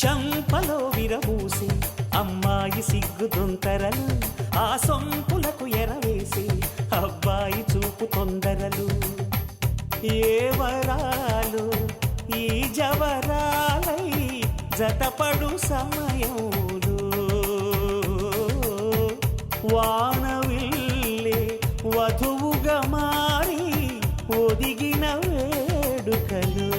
చంపలో విరబూసి అమ్మాయి సిగ్గు దొంతరలు, ఆ సొంపులకు ఎరవేసి అబ్బాయి చూపు తొందరలు. ఏ వరాలు ఈ జవరాలై జతపడు సమయంలో, వానవిల్లే వధువుగా మారి ఒదిగిన వేడుకలు.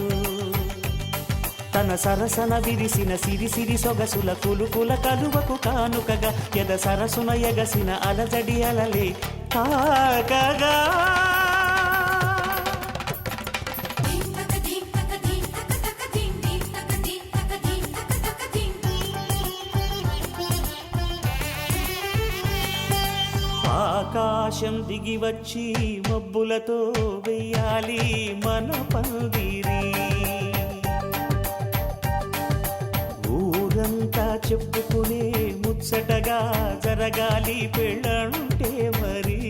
తన సరసన విరిసిన సిరిసిరి సొగసుల కులుకుల కలువకు కానుకగా ఎద సరసున ఎగసిన అలజడి అలలే తాకగా. ఆకాశం దిగి వచ్చి మబ్బులతో వెయ్యాలి మన పందిరి. ఊరంతా చెప్పుకునే ముచ్చటగా జరగాలి పెళ్ళంటే మరి.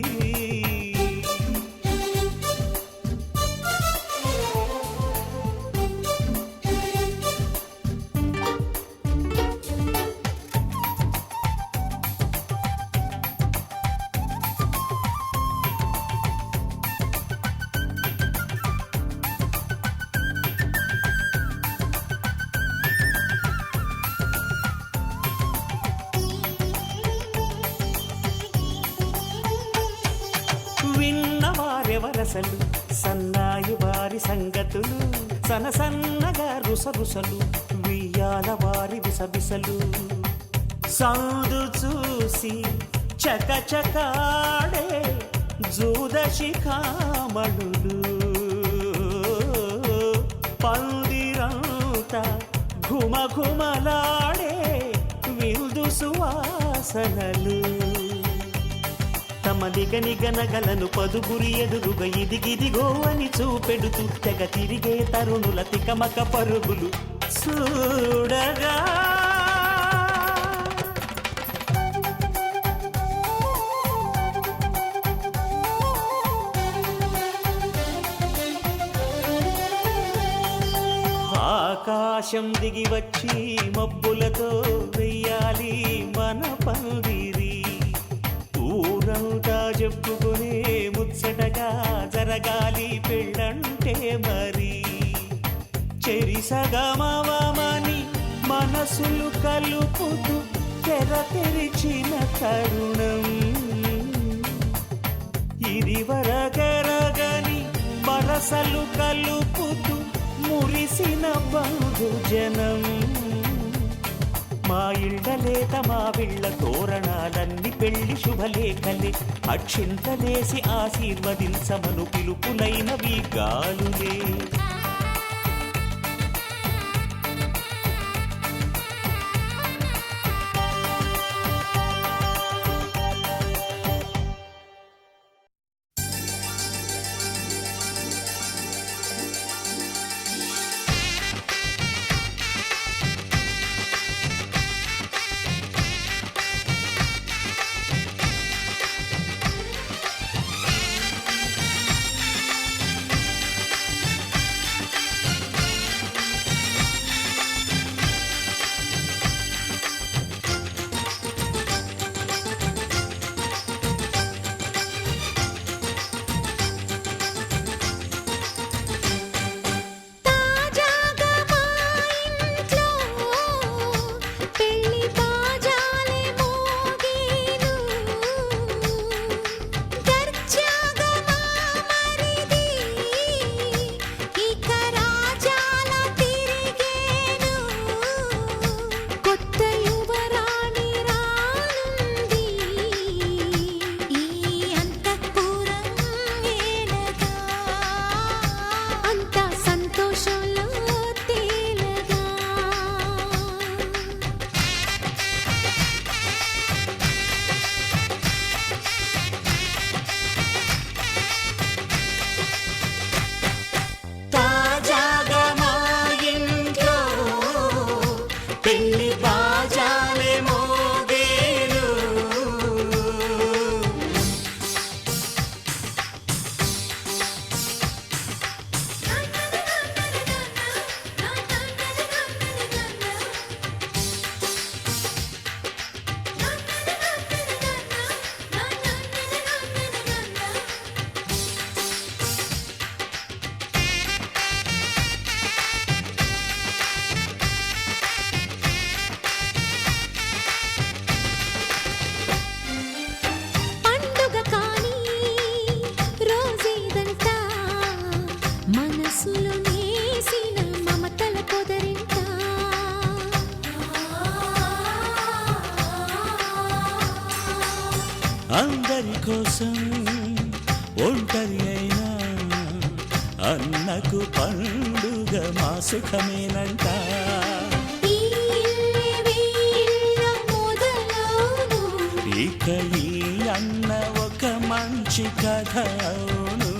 విన్నవారెవరసలు సన్నాయి వారి సంగతులు, సనసన్నగా రుసరుసలు వియ్యాల వారి విసబిసలు. సందు చూసి చకచకాడే జూదశిఖామణులు, పందిరంతా ఘుమఘుమలాడే విందు సువాసనలు. తమ నిగనిగనగలను పదుగురి ఎదురుగా ఇదిగిదిగో అని చూపెడుతూ తెగ తిరిగే తరుణుల తికమక పరుగులు చూడగా. ఆకాశం దిగి వచ్చి మబ్బులతో వెయ్యాలి మన పందిరి. ఊరంతా చెప్పుకునే ముచ్చటగా జరగాలి పెళ్ళంటే మరి. చెరిసగమవమని మనసులు కలుపుతూ తెర తెరిచిన తరుణం, ఇది వరగరగని వరసలు కలుపుతూ మురిసిన బంధుజనం. మా ఇళ్ళలేత మా విళ్ళ తోరణాలన్నీ పెళ్లి శుభలేఖలే, అక్షింతలేసి ఆశీర్వదించమను పిలుపులైనవి గాలులే. అందరి కోసం ఒంటరి అయినా అన్నకు పండుగ మా సుఖమేనంట. ఇక ఈ అన్న ఒక మంచి కథ అవును.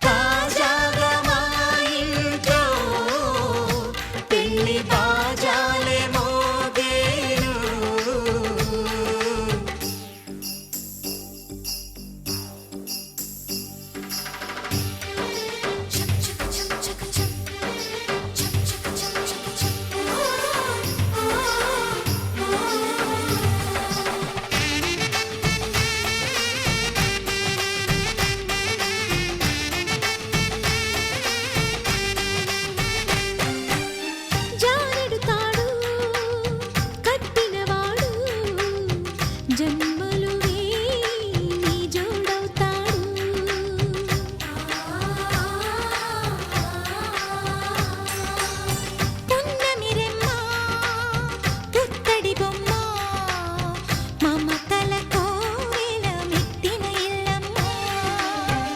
తాజాగా మా ఇంట్లో పెళ్లి బాజాలే మోగేను.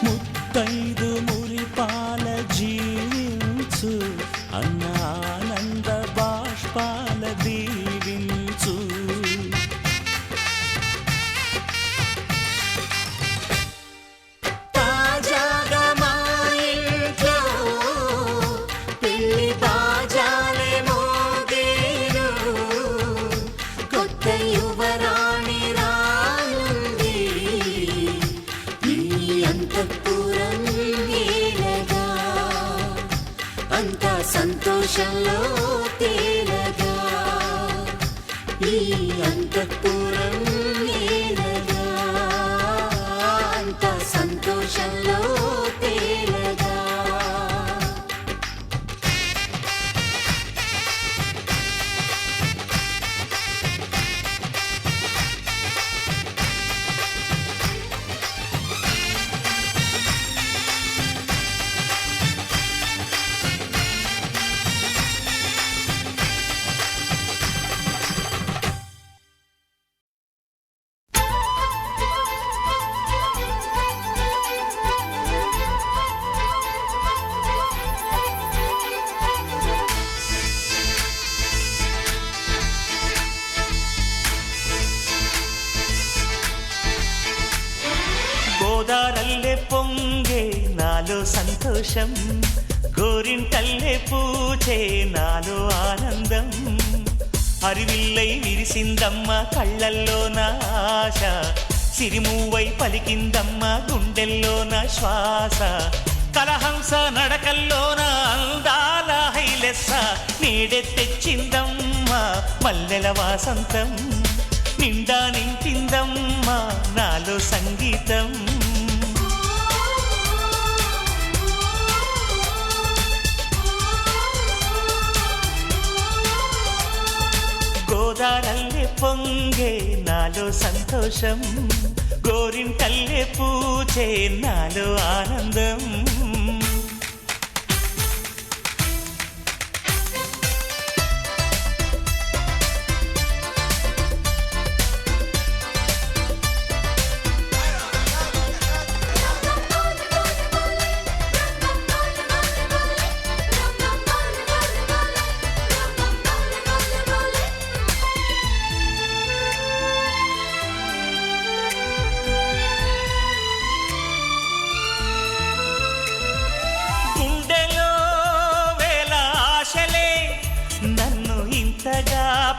ముత్తైదు మురిపాల జీవించు అన్న ఆనంద బాష్పాల దీవించు. తాజాగా మా ఇంట్లో పెళ్లి బాజాలే మోగేను. కొత్త యువరాణి రానుంది ఈ అంతఃపురం ఏలగా. అంతా సంతోషంలో తేలగా ఈ అంతఃపురం ఏలగా. అంతా సంతోషంలో తేలగా. గోదారల్లే పొంగే నాలో సంతోషం, గోరింటల్లే పూచే నాలో ఆనందం. అరివిల్లై విరిసిందమ్మ కళ్ళల్లో నా ఆశ, సిరిమూవై పలికిందమ్మ గుండెల్లో నా శ్వాస. కలహంస నడకల్లోన అందాల హైలెస్స, నేడే తెచ్చిందమ్మ మల్లెల వాసంతం. నిండా నింపిందమ్మా నాలో సంగీతం. గోదారల్లే పొంగే నాలో సంతోషం, గోరింటల్లే పూచే నాలో ఆనందం.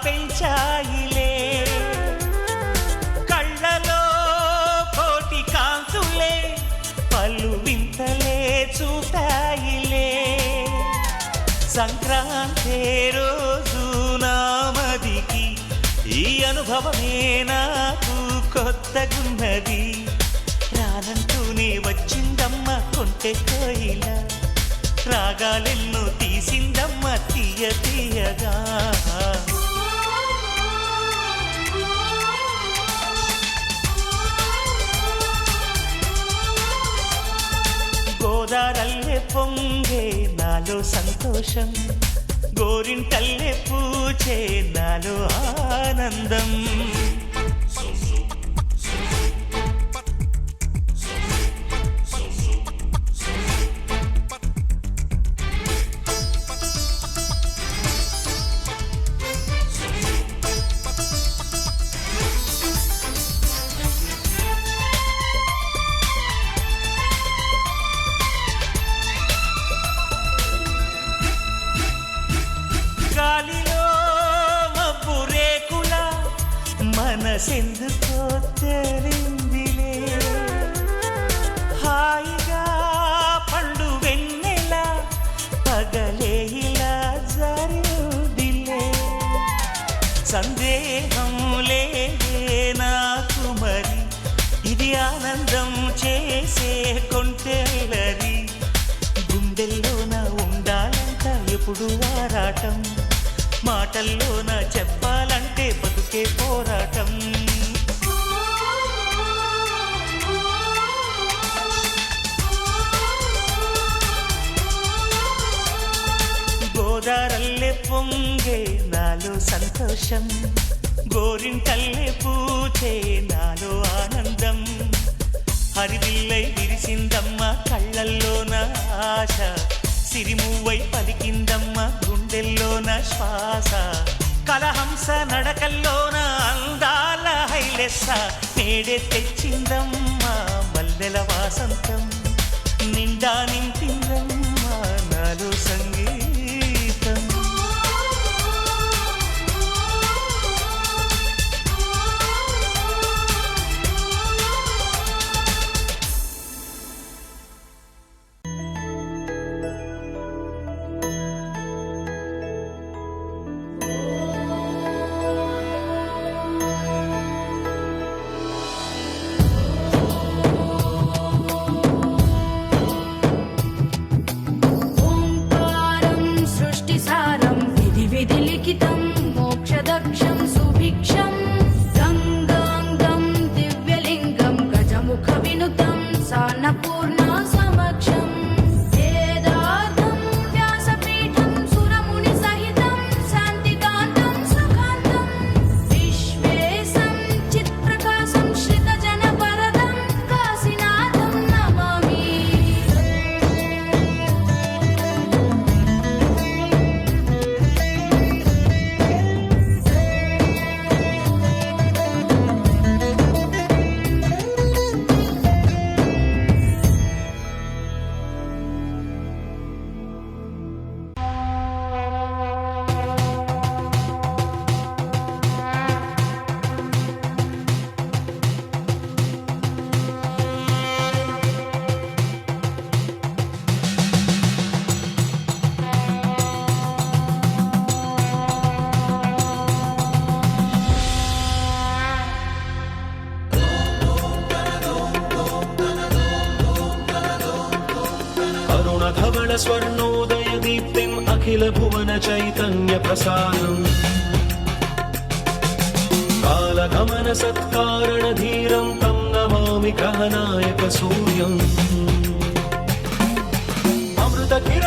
పెంచాయిలే కళ్ళలో కోటి కాంతులే, పలు వింతలే చూపాయిలే. సంక్రాంతి రోజు నామదికి ఈ అనుభవమే నాకు కొత్తగున్నది. రానంటూనే వచ్చిందమ్మ కొంటె కోయిల, రాగాలెన్నో తీసిందమ్మ తీయ తీయగా. గోదారల్లే పొంగే నాలో సంతోషం, గోరింటల్లే పూచే పూచే నాలో ఆనందం. గాలిలో మబ్బు రేకుల మనసెందుకో తెలిందిలే, హాయిగా పండు వెన్నెల పగలే ఇలా జరిదిలే. సందేహం లేదే నాకు మరి, ఇది ఆనందం చేసే కొంటెలరి. గుండెల్లోన ఉండాలంట ఎప్పుడు ఆరాటం, మాటల్లోన చెప్పాలంటే బతుకే పోరాటం. గోదారల్లే పొంగే నాలో సంతోషం, గోరింటల్లే పూచే నాలో ఆనందం. హరివిల్లై విరిసిందమ్మ కళ్ళల్లోన ఆశ, సిరిమువ్వై పలికిందమ్మ గుండెల్లోన శ్వాస. కలహంస నడకల్లోన అందాల హైలెస్స, నేడే తెచ్చిందమ్మ మల్లెల వాసంతం. నిండా నింపిందమ్మ నాలో సంగీతం. मोक्षदक्षं सुभिक्षं गङ्गाङ्गं दिव्यलिङ्गं गजमुखविनुतं सान्नपूर्णा समक्षं वेदार्थं व्यासपीठं सुरमुनिसहितं शान्तिकान्तं सुखान्तं विश्वेशं चित्प्रकाशं श्रितजनवरदं काशीनाथं नमामि. धवल स्वर्णोदय दीप्तिम् अखिल भुवन चैतन्य प्रसादम् कालगमन सत्कारण धीरं तं नमामि ग्रहनायक सूर्यम् अमृत किरण